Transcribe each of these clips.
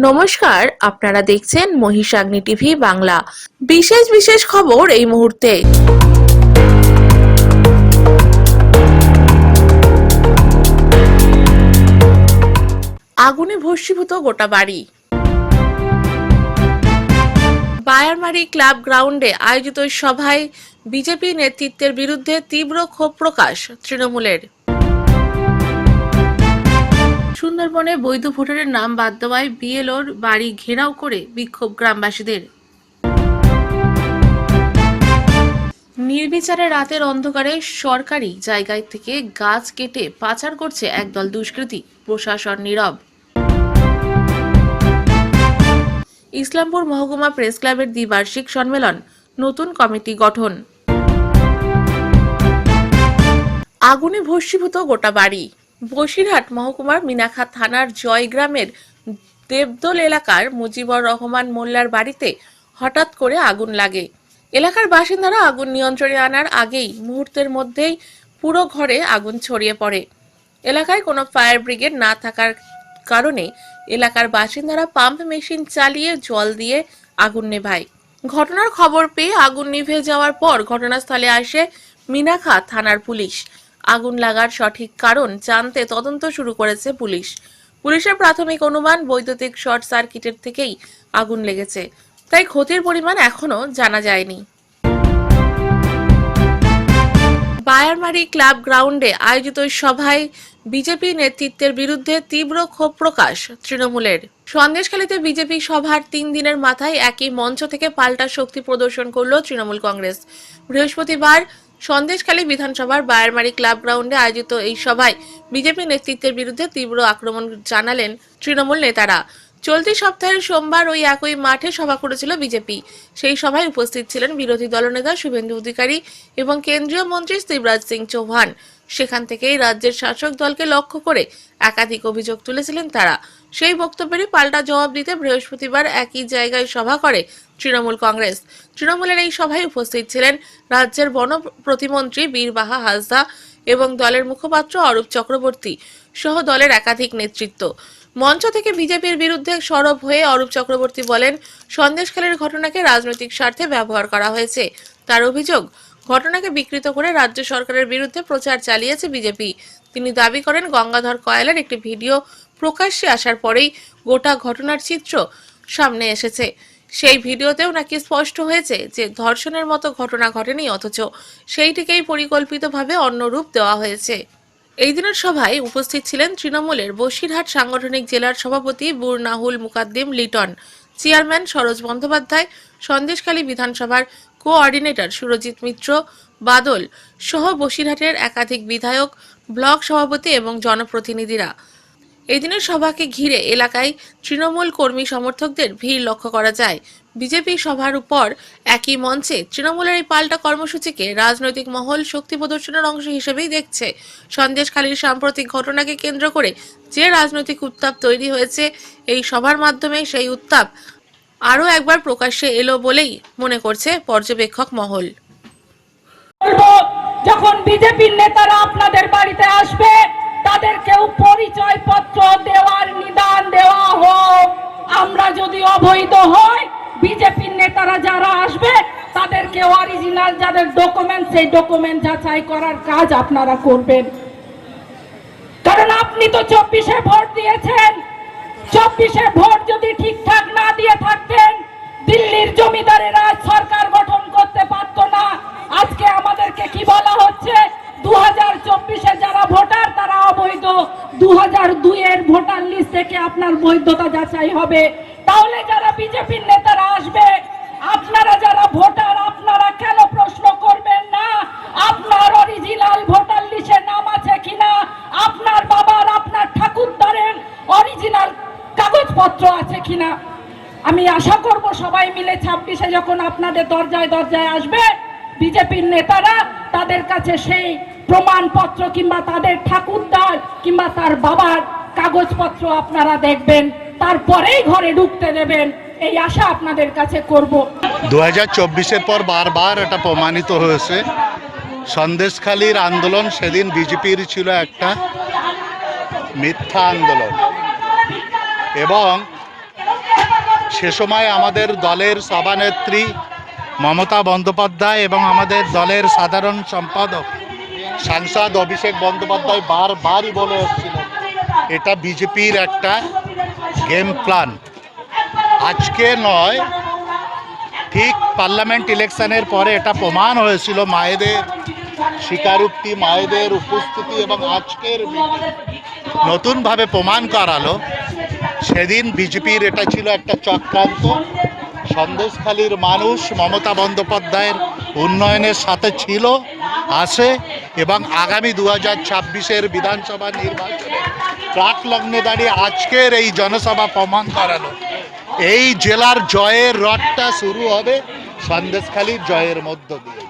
নমস্কার, আপনারা দেখছেন মহিষাগ্নি টিভি বাংলা। বিশেষ বিশেষ খবর এই মুহূর্তে। আগুনে ভস্মীভূত গোটা বাড়ি। বায়ারমারি ক্লাব গ্রাউন্ডে আয়োজিত সভায় বিজেপি নেতৃত্বের বিরুদ্ধে তীব্র ক্ষোভ প্রকাশ তৃণমূলের। সুন্দরবনে বৈধ ভোটারের নাম বাদ দেওয়ায় বিএলওর বাড়ি ঘেরাও করে বিক্ষোভ গ্রামবাসীদের। নির্বিচারে রাতের অন্ধকারে সরকারি জায়গায় থেকে গাছ কেটে পাচার করছে একদল দুষ্কৃতী, প্রশাসন নীরব। ইসলামপুর মহকুমা প্রেস ক্লাবের দ্বিবার্ষিক সম্মেলন, নতুন কমিটি গঠন। আগুনে ভস্মীভূত গোটা বাড়ি। বসিরহাট মহকুমার মিনাখা থানার জয়গ্রামের দেবদোল এলাকার মুজিবুর রহমান মোল্লার বাড়িতে হঠাৎ করে আগুন লাগে। এলাকার বাসিন্দারা আগুন নিয়ন্ত্রণে আনার আগেই মুহূর্তের মধ্যেই পুরো ঘরে আগুন ছড়িয়ে পড়ে। এলাকায় কোনো ফায়ার ব্রিগেড না থাকার কারণে এলাকার বাসিন্দারা পাম্প মেশিন চালিয়ে জল দিয়ে আগুন নেভায়। ঘটনার খবর পেয়ে আগুন নিভে যাওয়ার পর ঘটনাস্থলে আসে মিনাখা থানার পুলিশ। আগুন লাগার সঠিক কারণ জানতে তদন্ত শুরু করেছে পুলিশ। পুলিশের প্রাথমিক অনুমান বৈদ্যুতিক শর্ট সার্কিটের থেকেই আগুন লেগেছে, তাই ক্ষতির পরিমাণ এখনো জানা যায়নি। বায়ারমারি ক্লাব গ্রাউন্ডে আয়োজিত সভায় বিজেপি নেতৃত্বের বিরুদ্ধে তীব্র ক্ষোভ প্রকাশ তৃণমূলের। সন্দেশখালীতে বিজেপি সভার 3 দিনের মাথায় একই মঞ্চ থেকে পাল্টা শক্তি প্রদর্শন করল তৃণমূল কংগ্রেস। বৃহস্পতিবার সন্দেশখালী বিধানসভার বায়ারমারি ক্লাব গ্রাউন্ডে আয়োজিত এই সভায় বিজেপি নেতৃত্বের বিরুদ্ধে তীব্র আক্রমণ জানালেন তৃণমূল নেতারা। চলতি সপ্তাহের সোমবার ওই একই মাঠে সভা করেছিল বিজেপি। সেই সভায় উপস্থিত ছিলেন বিরোধী দলনেতা শুভেন্দু অধিকারী এবং কেন্দ্রীয় মন্ত্রী শিবরাজ সিং চৌহান। সেখান থেকেই রাজ্যের শাসক দলকে লক্ষ্য করে একাধিক অভিযোগ তুলেছিলেন তারা। সেই বক্তব্যেরই পাল্টা জবাব দিতে বৃহস্পতিবার একই জায়গায় সভা করে তৃণমূল কংগ্রেস। তৃণমূলের এই সভায় উপস্থিত ছিলেন রাজ্যের বন প্রতিমন্ত্রী বীরবাহা হাসদা এবং দলের মুখপাত্র অরূপ চক্রবর্তী সহ দলের একাধিক নেতৃত্ব। মঞ্চ থেকে বিজেপির বিরুদ্ধে সরব হয়ে অরূপ চক্রবর্তী বলেন, সন্দেশখালীর ঘটনাকে রাজনৈতিক স্বার্থে ব্যবহার করা হয়েছে। তার অভিযোগ, ঘটনাকে বিকৃত করে রাজ্য সরকারের বিরুদ্ধে প্রচার চালিয়েছে বিজেপি। তিনি দাবি করেন, গঙ্গাধর কয়ালের একটি ভিডিও প্রকাশ্যে আসার পরেই গোটা ঘটনার চিত্র সামনে এসেছে। সেই ভিডিওতেও নাকি স্পষ্ট হয়েছে যে ধর্ষণের মতো ঘটনা ঘটেনি, অথচ সেইটিকেই পরিকল্পিতভাবে অন্য রূপ দেওয়া হয়েছে। এই দিনের সভায় উপস্থিত ছিলেন তৃণমূলের বসিরহাট সাংগঠনিক জেলার সভাপতি বুরনাহুল মুকাদ্দিম লিটন, চেয়ারম্যান সরোজ বন্দ্যোপাধ্যায়, সন্দেশখালী বিধানসভার কোঅর্ডিনেটর সুরজিৎ মিত্র বাদল সহ বসিরহাটের একাধিক বিধায়ক, ব্লক সভাপতি এবং জনপ্রতিনিধিরা। এই দিনের সভাকে ঘিরে এলাকায় তৃণমূল কর্মী সমর্থকদের ভিড় লক্ষ্য করা যায়। বিজেপি সভার উপর একই মঞ্চে তৃণমূলের এই পাল্টা কর্মসূচিকে রাজনৈতিক মহল শক্তি প্রদর্শনের অংশ হিসেবেই দেখছে। সন্দেশখালীর সাম্প্রতিক ঘটনাকে কেন্দ্র করে যে রাজনৈতিক উত্তাপ তৈরি হয়েছে, এই সভার মাধ্যমে সেই উত্তাপ আরও একবার প্রকাশ্যে এলো বলেই মনে করছে পর্যবেক্ষক মহল। যখন বিজেপির নেতারা আপনাদের বাড়িতে আসবে, তাদেরকেও পরিচয় পত্র দেওয়ার নিদান দেওয়া হোক। আমরা যদি অবৈধ হয়, বিজেপির নেতারা যারা আসবে তাদেরকে অরিজিনাল যাদের ডকুমেন্ট, সেই ডকুমেন্ট যাচাই করার কাজ আপনারা করবেন। কারণ আপনি তো 24-এ ভোট দিয়েছেন। 24-এ ভোট যদি ঠিকঠাক না দিয়ে থাকতেন, দিল্লির জমিদারেরা সরকার গঠন করতে পারতো না। আজকে আমাদেরকে কি বলা হচ্ছে, 2024-এ যারা ভোটার তারা অবৈধ, 2002-এর ভোটার লিস্ট থেকে আপনার বৈধতা যাচাই হবে। তাহলে যারা বিজেপির নেতারা আসবে, আপনারা যারা ভোটার, আপনারা কেন প্রশ্ন করবেন না আপনার অরিজিনাল ভোটার লিস্টে নাম আছে কিনা, আপনার বাবার, আপনার ঠাকুরদারের অরিজিনাল কাগজপত্র আছে কিনা। আমি আশা করব সবাই মিলে 26-এ যখন আপনাদের দরজায় দরজায় আসবে বিজেপির নেতারা, তাদের কাছে সেই প্রমাণপত্র কিংবা তাদের ঠাকুরদার কিংবা তার বাবার কাগজপত্র আপনারা দেখবেন, তারপরেই ঘরে ঢুকতে দেবেন, এই আশা আপনাদের কাছে করব। 2024-এর পর বারবার এটা প্রমাণিত হয়েছে, সন্দেশখালীর আন্দোলন সেদিন বিজেপির ছিল একটা মিথ্যা আন্দোলন এবং সে সময় আমাদের দলের সভানেত্রী মমতা বন্দ্যোপাধ্যায় এবং আমাদের দলের সাধারণ সম্পাদক সাংসদ অভিষেক বন্দ্যোপাধ্যায় বারবারই বলে এসেছিলেন এটা বিজেপির একটা গেম প্ল্যান। আজকে নয়, ঠিক পার্লামেন্ট ইলেকশনের পরে এটা প্রমাণ হয়েছিল, মায়েদের স্বীকারোক্তি, মায়েদের উপস্থিতি এবং আজকের নতুনভাবে প্রমাণ করালো সেদিন বিজেপির এটা ছিল একটা চক্রান্ত। সন্দেশখালীর মানুষ মমতা বন্দ্যোপাধ্যায়ের উন্নয়নের সাথে ছিল, আছে এবং আগামী 2026-এর বিধানসভা নির্বাচনে প্রাক লগ্নে দাঁড়িয়ে আজকের এই জনসভা প্রমাণ করালো এই জেলার জয়ের রথটা শুরু হবে সন্দেশখালীর জয়ের মধ্য দিয়ে।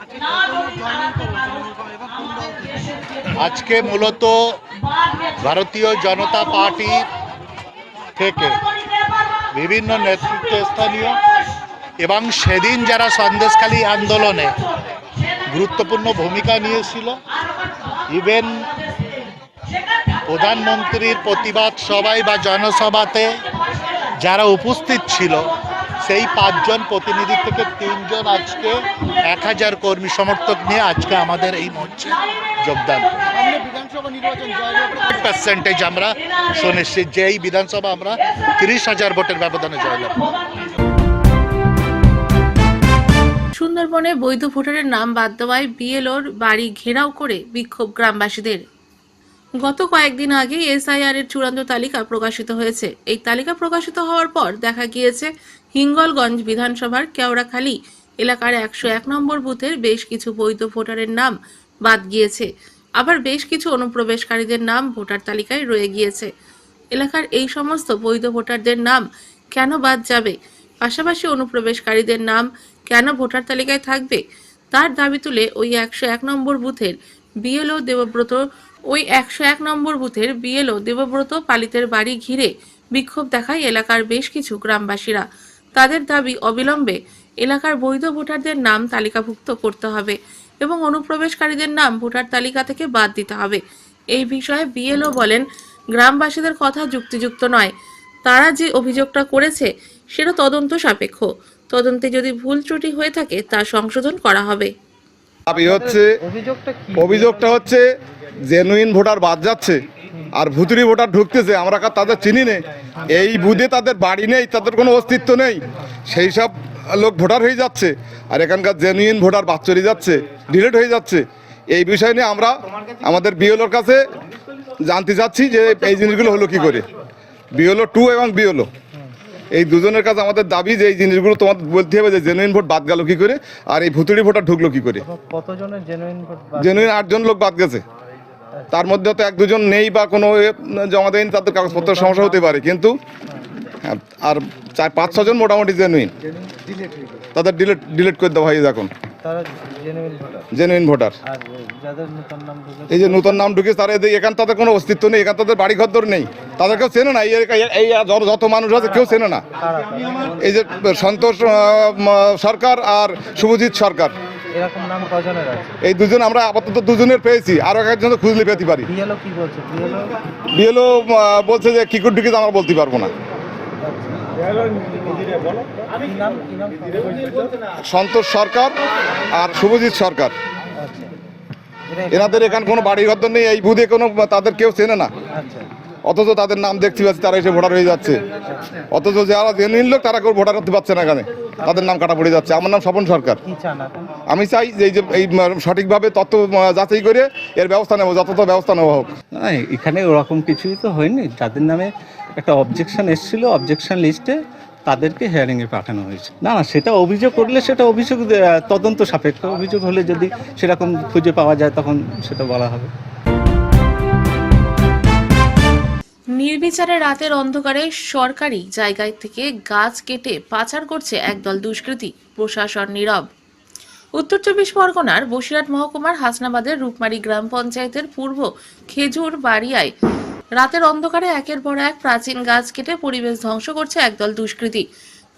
আজকে মূলত ভারতীয় জনতা পার্টি থেকে বিভিন্ন নেতৃত্বস্থানীয় এবং সেদিন যারা সন্দেশখালী আন্দোলনে গুরুত্বপূর্ণ ভূমিকা নিয়েছিল, ইভেন প্রধানমন্ত্রীর প্রতিবাদ সভায় বা জনসভাতে যারা উপস্থিত ছিল সেই 5 জন প্রতিনিধি থেকে 3 জন আজকে 1000 কর্মী সমর্থক নিয়ে আজকে আমাদের এই মঞ্চে যোগদান পার্সেন্টেজ আমরা সুনিশ্চিত যে এই বিধানসভা আমরা 30,000 ভোটের ব্যবধানে জয়লাভ করব। সুন্দরবনে বৈধ ভোটারের নাম বাদ দেওয়ায় বিএলওর বাড়ি ঘেরাও করে বিক্ষোভ গ্রামবাসীদের। গত কয়েকদিন আগে এসআইআর এর চূড়ান্ত তালিকা প্রকাশিত হয়েছে। এই তালিকা প্রকাশিত হওয়ার পর দেখা গিয়েছে হিঙ্গলগঞ্জ বিধানসভার কেওড়াখালী এলাকার 101 নম্বর বুথের বেশ কিছু বৈধ ভোটারের নাম বাদ গিয়েছে, আবার বেশ কিছু অনুপ্রবেশকারীদের নাম ভোটার তালিকায় রয়ে গিয়েছে। এলাকার এই সমস্ত বৈধ ভোটারদের নাম কেন বাদ যাবে, পাশাপাশি অনুপ্রবেশকারীদের নাম কেন ভোটার তালিকায় থাকবে, তার দাবি তুলে ওই 101 নম্বর বুথের বিএলও দেবব্রত পালিতের বাড়ি ঘিরে বিক্ষোভ দেখায় এলাকার বেশ কিছু গ্রামবাসীরা। তাদের দাবি অবিলম্বে এলাকার বৈধ ভোটারদের নাম তালিকাভুক্ত করতে হবে এবং অনুপ্রবেশকারীদের নাম ভোটার তালিকা থেকে বাদ দিতে হবে। এই বিষয়ে বিএলও বলেন, গ্রামবাসীদের কথা যুক্তিযুক্ত নয়। তারা যে অভিযোগটা করেছে সেটা তদন্ত সাপেক্ষ। তদন্তে যদি ভুল ত্রুটি হয়ে থাকে তা সংশোধন করা হবে। অভিযোগটা হচ্ছে জেনুইন ভোটার বাদ যাচ্ছে আর ভুতুরি ভোটার ঢুকতেছে। আমরা তাদের চিনি নেই, এই বুথে তাদের বাড়ি নেই, তাদের কোনো অস্তিত্ব নেই, সেই সব লোক ভোটার হয়ে যাচ্ছে আর এখানকার জেনুইন ভোটার বাদ চলে যাচ্ছে, ডিলিট হয়ে যাচ্ছে। এই বিষয় নিয়ে আমরা আমাদের বিএলওর কাছে জানতে চাচ্ছি যে এই জিনিসগুলো হলো কি করে। বিএলও 2 এবং বিএলও এই দুজনের কাছে আমাদের দাবি যে এই জিনিসগুলো তোমাদের বলতে হবে যে জেনুইন ভোট বাদ গেল কি করে আর এই ভুতুড়ি ভোটার ঢুকলো কি করে। কতজনের জেনুইন ভোট? জেনুইন 8 জন লোক বাদ গেছে, তার মধ্যে তো 1-2 জন নেই বা কোনো জমা দেয়নি, তাদের কাগজপত্রের সমস্যা হতে পারে, কিন্তু আর 4-5-6 জন মোটামুটি জেনুইন, তাদের ডিলিট করে দেওয়া হয় এখন। তারা জেনুইন ভোটার। আর যাদের নতুন নাম ঢুকেছে, এই যে নতুন নাম ঢুকেছে তারা এখান তাদের কোনো অস্তিত্ব নেই, এখান তাদের বাড়ি ঘর নেই, তাদের কেউ চেনে না। এই যত মানুষ আছে কেউ চেনে না। এই যে সন্তোষ সরকার আর শুভজিৎ সরকার, এরকম নাম কজনের আছে? এই দুজন আমরা আপাতত 2 জনের পেয়েছি, আরো একজন তো খুঁজলে পেতে পারি। বিএলও কি বলছে? বিএলও বলছে যে কি করে ঢুকেছে আমরা বলতে পারবো না। সন্তোষ সরকার আর শুভজিৎ সরকার, এনাদের এখানে কোনো বাড়ি ঘর নেই, এই বুথে কোনো তাদের কেউ চেনে না, অথচ তাদের নাম দেখতে পাচ্ছি তারা এসে ভোটার হয়ে যাচ্ছে। অথচ যারা জেনুইন লোক তারা কেউ ভোটার হতে পারছে না, এখানে তাদের নাম কাটা পড়ে যাচ্ছে। আমার নাম স্বপন সরকার। আমি চাই যে এই সঠিকভাবে তথ্য যাচাই করে এর ব্যবস্থা নেবো, যত ব্যবস্থা নেওয়া হোক। এখানে ওরকম কিছুই তো হয়নি। যাদের নামে একটা অবজেকশন এসেছিল, অবজেকশন লিস্টে তাদেরকে হিয়ারিংয়ে পাঠানো হয়েছে। না, সেটা অভিযোগ করলে সেটা অভিযোগ তদন্ত সাপেক্ষ। অভিযোগ হলে যদি সেরকম খুঁজে পাওয়া যায় তখন সেটা বলা হবে। নির্বিচারে রাতের অন্ধকারে সরকারি জায়গায় থেকে গাছ কেটে পাচার করছে একদল দুষ্কৃতী, প্রশাসন নীরব। উত্তর 24 পরগনার বসিরহাট মহকুমার হাসনাবাদের রূপমারি গ্রাম পঞ্চায়েতের পূর্ব খেজুর বাড়িয়ায় রাতের অন্ধকারে একের পর এক প্রাচীন গাছ কেটে পরিবেশ ধ্বংস করছে একদল দুষ্কৃতী।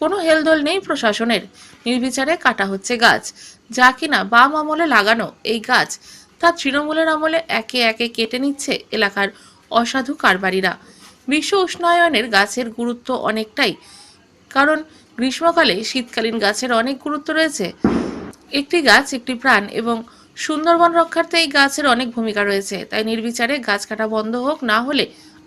কোনো হেলদোল নেই প্রশাসনের, নির্বিচারে কাটা হচ্ছে গাছ, যা কিনা বাম আমলে লাগানো এই গাছ তা তৃণমূলের আমলে একে একে কেটে নিচ্ছে এলাকার অসাধু কারবারিরা। বিশ্ব উষ্ণায়নের গাছের গুরুত্ব অনেকটাই, কারণ গ্রীষ্মকালে শীতকালীন গাছের অনেক গুরুত্ব রয়েছে। একটি গাছ একটি প্রাণ এবং সুন্দরবন রক্ষার্থে এই গাছের অনেক ভূমিকা রয়েছে। তাই নির্বিচারে গাছ কাটা বন্ধ হোক, না হলে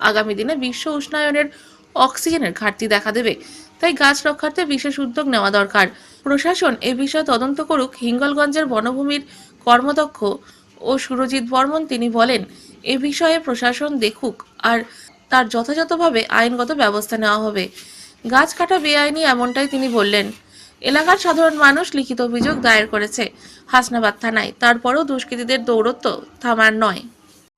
আগামী দিনে বিশ্ব উষ্ণায়নের অক্সিজেনের ঘাটতি দেখা দেবে। তাই গাছ রক্ষার্থে বিশেষ উদ্যোগ নেওয়া দরকার। প্রশাসন এ বিষয়ে তদন্ত করুক। হিঙ্গলগঞ্জের বনভূমির কর্মদক্ষ ও সুরজিৎ বর্মন তিনি বলেন, এ বিষয়ে প্রশাসন দেখুক আর তার যথাযথভাবে আইনগত ব্যবস্থা নেওয়া হবে। গাছ কাটা বেআইনি এমনটাই তিনি বললেন। এলাকার সাধারণ মানুষ লিখিত অভিযোগ দায়ের করেছে হাসনাবাদ থানায়। তারপরেও দুষ্কৃতীদের দৌরত্ব থামার নয়।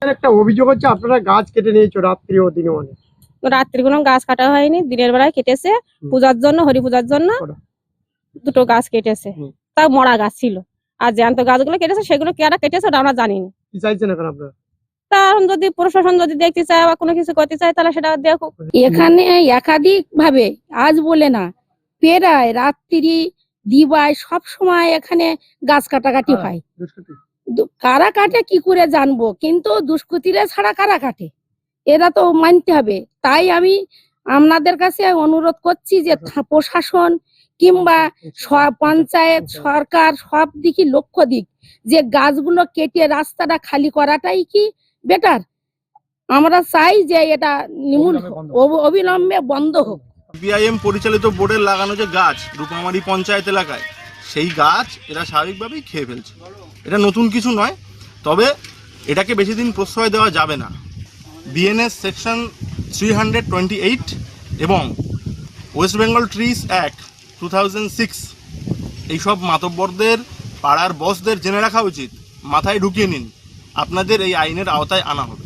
একটা অভিযোগ হচ্ছে আপনারা গাছ কেটে নিয়েছো রাত্রি ও দিনে অনেক। রাত্রি কোনো গাছ কাটা হয়নি, দিনের বেলায় কেটেছে পূজার জন্য, হরি পূজার জন্য দুটো গাছ কেটেছে। তা মরা গাছ ছিল, আর জ্যান্ত গাছগুলো কেটেছে সেগুলো কারা কেটেছে ওটা আমরা জানি না। কি চাইছেন এখন আপনারা? তা এখন যদি প্রশাসন যদি দেখতে চায় বা কোনো কিছু করতে চায় তাহলে সেটা দেখুক। এখানে একাধিক ভাবে, আজ বলে না, প্রায় রাত্রি দিবায় সব সময় এখানে গাছ কাটাকাটি হয়। কারা কাটে কি করে জানবো, কিন্তু দুষ্কৃতীরা ছাড়া কারা কাটে এরা তো মানতে হবে। তাই আমি আপনাদের কাছে অনুরোধ করছি যে প্রশাসন কিংবা পঞ্চায়েত সরকার সব দিকে লক্ষ্য দিক যে গাছগুলো কেটে রাস্তাটা খালি করাটাই কি বেটার। আমরা চাই যে এটা অবিলম্বে বন্ধ হোক। বিআইএম পরিচালিত বোর্ডের লাগানো যে গাছ রূপামারি পঞ্চায়েত এলাকায়, সেই গাছ এরা স্বাভাবিকভাবেই খেয়ে ফেলছে। এটা নতুন কিছু নয়, তবে এটাকে বেশি দিন প্রশ্রয় দেওয়া যাবে না। বিএনএস সেকশন 328 এবং ওয়েস্ট বেঙ্গল ট্রিজ অ্যাক্ট 2006 এইসব মাতব্বরদের পাড়ার বসদের জেনে রাখা উচিত। মাথায় ঢুকিয়ে নিন, আপনাদের এই আইনের আওতায় আনা হবে।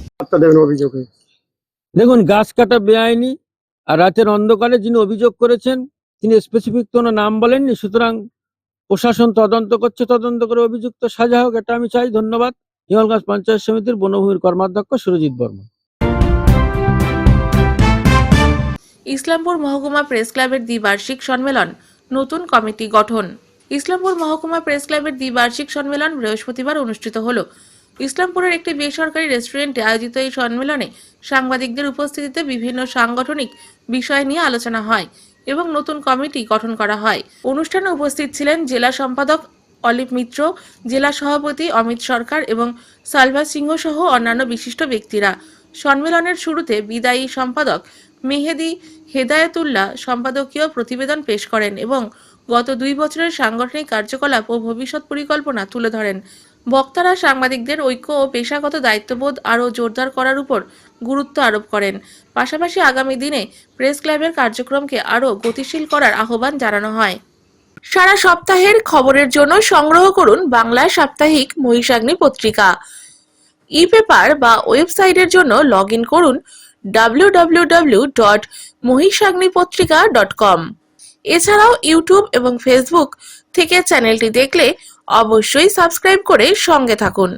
দেখুন, গাছ কাটা বেআইনি, আর রাতের অন্ধকারে যিনি অভিযোগ করেছেন তিনি স্পেসিফিক কোনো নাম বলেননি। সুতরাং প্রশাসন তদন্ত করছে, তদন্ত করে অভিযুক্ত সাজা হোক, এটা আমি চাই। ধন্যবাদ। হিঙ্গলগঞ্জ পঞ্চায়েত সমিতির বনভূমির কর্মাধ্যক্ষ সুরজিৎ বর্মন। ইসলামপুর মহকুমা প্রেস ক্লাবের দ্বিবার্ষিক সম্মেলন, নতুন কমিটি গঠন। ইসলামপুর মহকুমা প্রেস ক্লাবের দ্বিবার্ষিক সম্মেলন বৃহস্পতিবার অনুষ্ঠিত হলো। ইসলামপুরের একটি বেসরকারি রেস্টুরেন্টে আয়োজিত এই সম্মেলনে সাংবাদিকদের উপস্থিতিতে বিভিন্ন সাংগঠনিক বিষয় নিয়ে আলোচনা হয় এবং নতুন কমিটি গঠন করা হয়। অনুষ্ঠানে উপস্থিত ছিলেন জেলা সম্পাদক অলিভ মিত্র, জেলা সভাপতি অমিত সরকার এবং সালভা সিংহ সহ অন্যান্য বিশিষ্ট ব্যক্তিরা। সম্মেলনের শুরুতে বিদায়ী সম্পাদক মেহেদি হেদায়েতুল্লাহ সম্পাদকীয় প্রতিবেদন পেশ করেন এবং গত 2 বছরের সাংগঠনিক কার্যকলাপ ও ভবিষ্যৎ পরিকল্পনা তুলে ধরেন। বক্তারা সাংবাদিকদের ঐক্য ও পেশাগত দায়িত্ববোধ আরও জোরদার করার উপর গুরুত্ব আরোপ করেন। পাশাপাশি আগামী দিনে প্রেস ক্লাবের কার্যক্রমকে আরও গতিশীল করার আহ্বান জানানো হয়। সারা সপ্তাহের খবরের জন্য সংগ্রহ করুন বাংলা সাপ্তাহিক মহিষাগ্নি পত্রিকা। ই-পেপার বা ওয়েবসাইটের জন্য লগ ইন করুন www.mohisagnipotrika.com। এছাড়াও ইউটিউব এবং ফেসবুক থেকে চ্যানেলটি দেখলে অবশ্যই সাবস্ক্রাইব করে সঙ্গে থাকুন।